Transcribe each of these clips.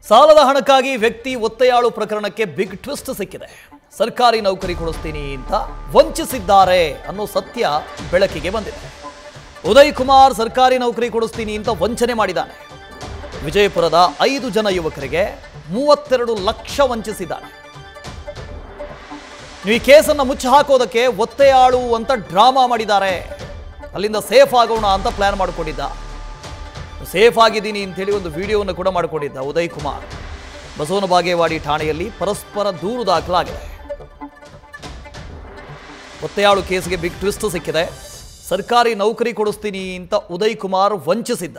ಸಾಲದ ಹಣಕ್ಕಾಗಿ ವ್ಯಕ್ತಿ ಒತ್ತೆಯಾಳು ಪ್ರಕರಣಕ್ಕೆ ಬಿಗ್ ಟ್ವಿಸ್ಟ್ ಸಿಕ್ಕಿದೆ. ಸರ್ಕಾರಿ ನೌಕರಿ ಕೊಡಿಸ್ತೀನಿ ಅಂತ ವಂಚಿಸಿದ್ದಾರೆ ಅನ್ನೋ ಸತ್ಯ ಬೆಳಕಿಗೆ ಬಂದಿದೆ. ಉದಯ್ ಕುಮಾರ್ ಸರ್ಕಾರಿ ನೌಕರಿ ಕೊಡಿಸ್ತೀನಿ ಅಂತ ವಂಚನೆ ಮಾಡಿದ್ದಾನೆ. ವಿಜಯಪುರದ 5 ಜನ ಯುವಕರಿಗೆ 32 ಲಕ್ಷ ವಂಚಿಸಿದ್ದಾನೆ. ಈ ಕೇಸನ್ನು ಮುಚ್ಚಿ ಹಾಕೋದಕ್ಕೆ ಒತ್ತೆಯಾಳು ಅಂತ ಡ್ರಾಮಾ ಮಾಡಿದ್ದಾರೆ. ಅಲ್ಲಿಂದ ಸೇಫ್ ಆಗೋಣ ಅಂತ ಪ್ಲಾನ್ ಮಾಡಿಕೊಂಡಿದ್ದ. ಸೇಫ್ ಆಗಿದ್ದೀನಿ ಅಂತೇಳಿ ಒಂದು ವಿಡಿಯೋವನ್ನು ಕೂಡ ಮಾಡಿಕೊಂಡಿದ್ದ ಉದಯ್ ಕುಮಾರ್. ಬಸವನ ಬಾಗೇವಾಡಿ ಠಾಣೆಯಲ್ಲಿ ಪರಸ್ಪರ ದೂರು ದಾಖಲಾಗಿದೆ. ಒತ್ತೆಯಾಳು ಕೇಸ್ಗೆ ಬಿಗ್ ಟ್ವಿಸ್ಟ್ ಸಿಕ್ಕಿದೆ. ಸರ್ಕಾರಿ ನೌಕರಿ ಕೊಡಿಸ್ತೀನಿ ಅಂತ ಉದಯ್ ಕುಮಾರ್ ವಂಚಿಸಿದ್ದ.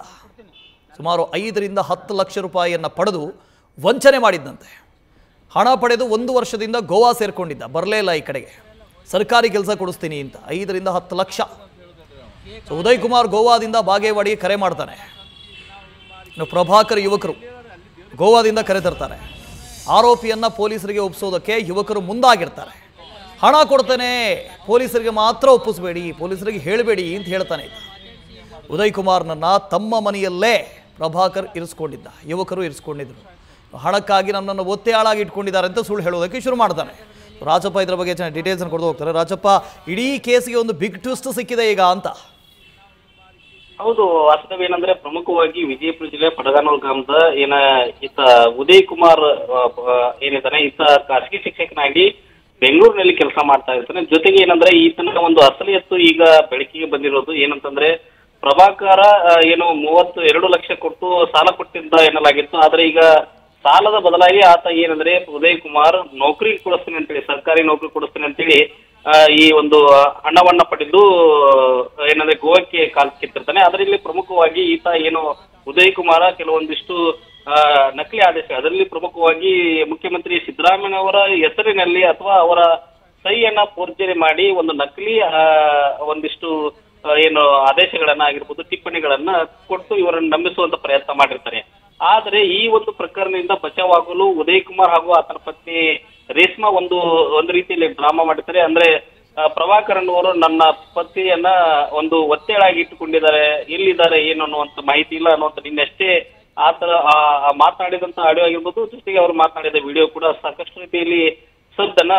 ಸುಮಾರು 5 ರಿಂದ 10 ಲಕ್ಷ ರೂಪಾಯಿಯನ್ನು ಪಡೆದು ವಂಚನೆ ಮಾಡಿದ್ದಂತೆ. ಹಣ ಪಡೆದು 1 ವರ್ಷದಿಂದ ಗೋವಾ ಸೇರ್ಕೊಂಡಿದ್ದ. ಬರಲೇ ಇಲ್ಲ ಈ ಕಡೆಗೆ. ಸರ್ಕಾರಿ ಕೆಲಸ ಕೊಡಿಸ್ತೀನಿ ಅಂತ 5 ರಿಂದ 10 ಲಕ್ಷ. ಉದಯ್ ಕುಮಾರ್ ಗೋವಾದಿಂದ ಬಾಗೇವಾಡಿಗೆ ಕರೆ ಮಾಡ್ತಾನೆ. ಇನ್ನು ಪ್ರಭಾಕರ್ ಯುವಕರು ಗೋವಾದಿಂದ ಕರೆ ತರ್ತಾರೆ. ಆರೋಪಿಯನ್ನು ಪೊಲೀಸರಿಗೆ ಒಪ್ಪಿಸೋದಕ್ಕೆ ಯುವಕರು ಮುಂದಾಗಿರ್ತಾರೆ. ಹಣ ಕೊಡ್ತೇನೆ, ಪೊಲೀಸರಿಗೆ ಮಾತ್ರ ಒಪ್ಪಿಸಬೇಡಿ, ಪೊಲೀಸರಿಗೆ ಹೇಳಬೇಡಿ ಅಂತ ಹೇಳ್ತಾನೆ ಇದ್ದ. ಉದಯ್ ಕುಮಾರ್ನನ್ನು ತಮ್ಮ ಮನೆಯಲ್ಲೇ ಪ್ರಭಾಕರ್ ಇರಿಸ್ಕೊಂಡಿದ್ದ. ಯುವಕರು ಇರಿಸ್ಕೊಂಡಿದ್ರು. ಹಣಕ್ಕಾಗಿ ನನ್ನನ್ನು ಒತ್ತೆಯಾಳಾಗಿ ಇಟ್ಕೊಂಡಿದ್ದಾರೆ ಅಂತ ಸುಳ್ಳು ಹೇಳೋದಕ್ಕೆ ಶುರು ಮಾಡ್ತಾನೆ. ರಾಜಪ್ಪ ಇದ್ರ ಬಗ್ಗೆ ಚೆನ್ನಾಗಿ ಡೀಟೇಲ್ಸನ್ನು ಕೊಡ್ದು ಹೋಗ್ತಾರೆ. ರಾಜಪ್ಪ, ಇಡೀ ಕೇಸಿಗೆ ಒಂದು ಬಿಗ್ ಟ್ವಿಸ್ಟ್ ಸಿಕ್ಕಿದೆ ಈಗ ಅಂತ. ಹೌದು, ವಾಸ್ತವೇನಂದ್ರೆ ಪ್ರಮುಖವಾಗಿ ವಿಜಯಪುರ ಜಿಲ್ಲೆ ಪಡಗಾನೂರು ಗ್ರಾಮದ ಈತ ಉದಯ್ ಕುಮಾರ್ ಏನಿದ್ದಾನೆ, ಈತ ಖಾಸಗಿ ಶಿಕ್ಷಕನಾಗಿ ಬೆಂಗಳೂರಿನಲ್ಲಿ ಕೆಲಸ ಮಾಡ್ತಾ ಇರ್ತಾನೆ. ಜೊತೆಗೆ ಏನಂದ್ರೆ ಈತನ ಒಂದು ಅಸಲಿಯತ್ತು ಈಗ ಬೆಳಕಿಗೆ ಬಂದಿರೋದು ಏನಂತಂದ್ರೆ, ಪ್ರಭಾಕರ 32 ಲಕ್ಷ ಕೊಟ್ಟು ಸಾಲ ಕೊಟ್ಟಿದ್ದ ಎನ್ನಲಾಗಿತ್ತು. ಆದ್ರೆ ಈಗ ಸಾಲದ ಬದಲಾಗಿ ಆತ ಏನಂದ್ರೆ ಉದಯ್ ಕುಮಾರ್ ನೌಕರಿ ಕೊಡಿಸ್ತೀನಿ ಅಂತೇಳಿ, ಸರ್ಕಾರಿ ನೌಕರಿ ಕೊಡಿಸ್ತೀನಿ ಅಂತೇಳಿ ಈ ಒಂದು ಹಣವನ್ನ ಪಡೆದು ಏನಂದ್ರೆ ಗೋವಾಕ್ಕೆ ಕಾಲ್ ಕಿತ್ತಿರ್ತಾನೆ. ಅದರಲ್ಲಿ ಪ್ರಮುಖವಾಗಿ ಈತ ಉದಯ್ ಕುಮಾರ ಕೆಲವೊಂದಿಷ್ಟು ನಕಲಿ ಆದೇಶ, ಅದರಲ್ಲಿ ಪ್ರಮುಖವಾಗಿ ಮುಖ್ಯಮಂತ್ರಿ ಸಿದ್ದರಾಮಯ್ಯನವರ ಹೆಸರಿನಲ್ಲಿ ಅಥವಾ ಅವರ ಸಹಿಯನ್ನ ಫೋರ್ಜರಿ ಮಾಡಿ ಒಂದು ನಕಲಿ ಒಂದಿಷ್ಟು ಆದೇಶಗಳನ್ನ ಆಗಿರ್ಬೋದು, ಟಿಪ್ಪಣಿಗಳನ್ನ ಕೊಟ್ಟು ಇವರನ್ನು ನಂಬಿಸುವಂತ ಪ್ರಯತ್ನ ಮಾಡಿರ್ತಾರೆ. ಆದ್ರೆ ಈ ಒಂದು ಪ್ರಕರಣದಿಂದ ಬಚಾವಾಗಲು ಉದಯ್ ಕುಮಾರ್ ಹಾಗೂ ಆತನ ಪತ್ನಿ ರೇಷ್ಮಾ ಒಂದು ರೀತಿಯಲ್ಲಿ ಡ್ರಾಮಾ ಮಾಡಿರ್ತಾರೆ. ಅಂದ್ರೆ ಪ್ರಭಾಕರ್ ಅನ್ನುವರು ನನ್ನ ಪತಿಯನ್ನ ಒಂದು ಒತ್ತೆಯಾಳಾಗಿ ಇಟ್ಟುಕೊಂಡಿದ್ದಾರೆ, ಎಲ್ಲಿದ್ದಾರೆ ಏನು ಅನ್ನುವಂತ ಮಾಹಿತಿ ಇಲ್ಲ ಅನ್ನುವಂತ ನಿನ್ನಷ್ಟೇ ಆತರ ಮಾತನಾಡಿದಂತ ಆಡಿಯೋ ಆಗಿರ್ಬೋದು, ಜೊತೆಗೆ ಅವರು ಮಾತನಾಡಿದ ವಿಡಿಯೋ ಕೂಡ ಸಾಕಷ್ಟು ರೀತಿಯಲ್ಲಿ ಸದ್ದನ್ನ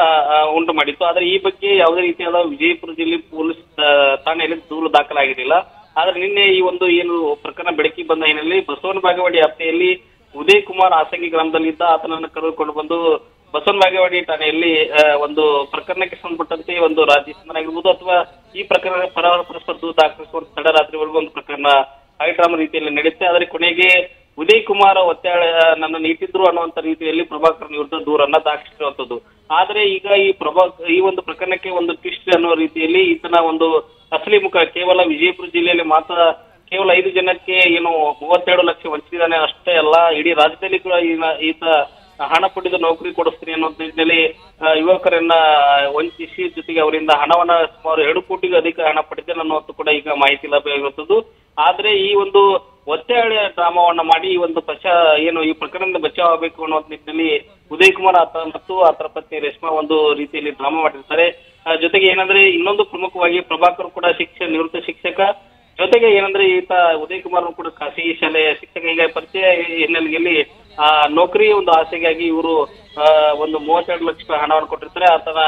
ಉಂಟು ಮಾಡಿತ್ತು. ಆದ್ರೆ ಈ ಬಗ್ಗೆ ಯಾವುದೇ ರೀತಿಯಾದ ವಿಜಯಪುರ ಜಿಲ್ಲೆ ಪೊಲೀಸ್ ಠಾಣೆಯಲ್ಲಿ ದೂರು ದಾಖಲಾಗಿರಲಿಲ್ಲ. ಆದ್ರೆ ನಿನ್ನೆ ಈ ಒಂದು ಪ್ರಕರಣ ಬೆಳಕಿಗೆ ಬಂದ ಹಿನ್ನೆಲೆಯಲ್ಲಿ ಬಸವನ ಬಾಗೇವಾಡಿ ವ್ಯಾಪ್ತಿಯಲ್ಲಿ ಉದಯ್ ಕುಮಾರ್ ಆಸಂಗಿ ಗ್ರಾಮದಲ್ಲಿದ್ದ ಆತನನ್ನು ಕರೆದುಕೊಂಡು ಬಂದು ಬಸವನ ಬಾಗೇವಾಡಿ ಠಾಣೆಯಲ್ಲಿ ಒಂದು ಪ್ರಕರಣಕ್ಕೆ ಸಂಬಂಧಪಟ್ಟಂತೆ ಒಂದು ರಾಜಿ ಆಗಿರ್ಬೋದು ಅಥವಾ ಈ ಪ್ರಕರಣ ಪರಸ್ಪರ ದೂರು ದಾಖಲಿಸುವಂತ ತಡರಾತ್ರಿವರೆಗೂ ಒಂದು ಪ್ರಕರಣ ಹೈಡ್ರಾಮಾ ರೀತಿಯಲ್ಲಿ ನಡೆಯುತ್ತೆ. ಆದರೆ ಕೊನೆಗೆ ಉದಯ್ ಕುಮಾರ್ ಒತ್ತೆಯಾಳ ನನ್ನನ್ನು ಇಟ್ಟಿದ್ರು ಅನ್ನುವಂತ ರೀತಿಯಲ್ಲಿ ಪ್ರಭಾಕರ್ ವಿರುದ್ಧ ದೂರನ್ನ ದಾಖಲಿಸಿರುವಂತದ್ದು. ಆದ್ರೆ ಈಗ ಈ ಒಂದು ಪ್ರಕರಣಕ್ಕೆ ಒಂದು ಟ್ವಿಸ್ಟ್ ಅನ್ನುವ ರೀತಿಯಲ್ಲಿ ಈತನ ಒಂದು ಅಸಲಿ ಮುಖ ಕೇವಲ ವಿಜಯಪುರ ಜಿಲ್ಲೆಯಲ್ಲಿ ಮಾತ್ರ ಕೇವಲ 5 ಜನಕ್ಕೆ 32 ಲಕ್ಷ ವಂಚಿಸಿದ್ದಾನೆ ಅಷ್ಟೇ ಅಲ್ಲ, ಇಡೀ ರಾಜ್ಯದಲ್ಲಿ ಕೂಡ ಈತ ಹಣ ಪಡೆದು ನೌಕರಿ ಕೊಡಿಸ್ತೀನಿ ಅನ್ನೋ ನಿಟ್ಟಿನಲ್ಲಿ ಯುವಕರನ್ನ ವಂಚಿಸಿ ಜೊತೆಗೆ ಅವರಿಂದ ಹಣವನ್ನ ಸುಮಾರು 2 ಕೋಟಿಗೂ ಅಧಿಕ ಹಣ ಪಡೆದಿಲ್ಲ ಅನ್ನೋದು ಕೂಡ ಈಗ ಮಾಹಿತಿ ಲಭ್ಯವಿರುತ್ತದೆ. ಆದ್ರೆ ಈ ಒಂದು ಒತ್ತೆಯಾಳ ಡ್ರಾಮಾವನ್ನ ಮಾಡಿ ಈ ಒಂದು ಈ ಪ್ರಕರಣದಿಂದ ಬಚಾವ್ ಆಗಬೇಕು ಅನ್ನೋ ನಿಟ್ಟಿನಲ್ಲಿ ಉದಯ್ ಕುಮಾರ್ ಮತ್ತು ಆತರ ಪತ್ನಿ ರೇಷ್ಮಾ ಒಂದು ರೀತಿಯಲ್ಲಿ ಡ್ರಾಮಾ ಮಾಡಿರ್ತಾರೆ. ಜೊತೆಗೆ ಏನಂದ್ರೆ ಇನ್ನೊಂದು ಪ್ರಮುಖವಾಗಿ ಪ್ರಭಾಕರ್ ಕೂಡ ನಿವೃತ್ತ ಶಿಕ್ಷಕ, ಜೊತೆಗೆ ಏನಂದ್ರೆ ಈತ ಉದಯ್ ಕುಮಾರ್ ಕೂಡ ಖಾಸಗಿ ಶಾಲೆಯ ಶಿಕ್ಷಕ. ಈಗ ಪರಿಚಯ ಹಿನ್ನೆಲೆಯಲ್ಲಿ ನೌಕರಿ ಒಂದು ಆಸೆಗಾಗಿ ಇವರು ಒಂದು 32 ಲಕ್ಷ ಹಣವನ್ನು ಕೊಟ್ಟಿರ್ತಾರೆ. ಆತನ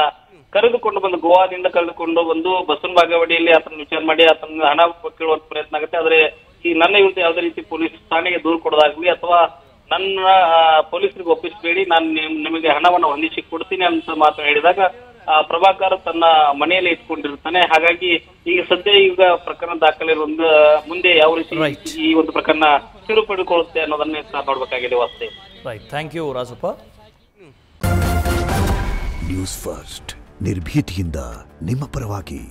ಕರೆದುಕೊಂಡು ಬಂದು ಗೋವಾದಿಂದ ಕರೆದುಕೊಂಡು ಬಂದು ಬಸವನ ಬಾಗೇವಾಡಿಯಲ್ಲಿ ಆತನ ವಿಚಾರ ಮಾಡಿ ಆತನ ಹಣ ಕೇಳುವಂತ ಪ್ರಯತ್ನ ಆಗುತ್ತೆ. ಆದ್ರೆ ಈ ನನ್ನ ವಿರುದ್ಧ ಯಾವುದೇ ರೀತಿ ಪೊಲೀಸ್ ಠಾಣೆಗೆ ದೂರು ಕೊಡೋದಾಗ್ಲಿ ಅಥವಾ ನನ್ನ ಪೊಲೀಸರಿಗೆ ಒಪ್ಪಿಸಬೇಡಿ, ನಾನು ನಿಮಗೆ ಹಣವನ್ನು ಹೊಂದಿಸಿ ಕೊಡ್ತೀನಿ ಅಂತ ಮಾತು ಹೇಳಿದಾಗ ಪ್ರಭಾಕರ್ ತನ್ನ ಮನೆಯಲ್ಲಿ ಇಟ್ಕೊಂಡಿರ್ತಾನೆ. ಹಾಗಾಗಿ ಈಗ ಪ್ರಕರಣ ದಾಖಲಿರುವ ಮುಂದೆ ಯಾವ ರೀತಿ ಈ ಒಂದು ಪ್ರಕರಣ ತಿರುವು ಪಡೆದುಕೊಳ್ಳುತ್ತೆ ಅನ್ನೋದನ್ನೇ ನೋಡ್ಬೇಕಾಗಿದೆ. ವಾಸ್ತೆ right, thank you Rajappa. News First ನಿರ್ಭೀತಿಯಿಂದ ನಿಮ್ಮ ಪರವಾಗಿ.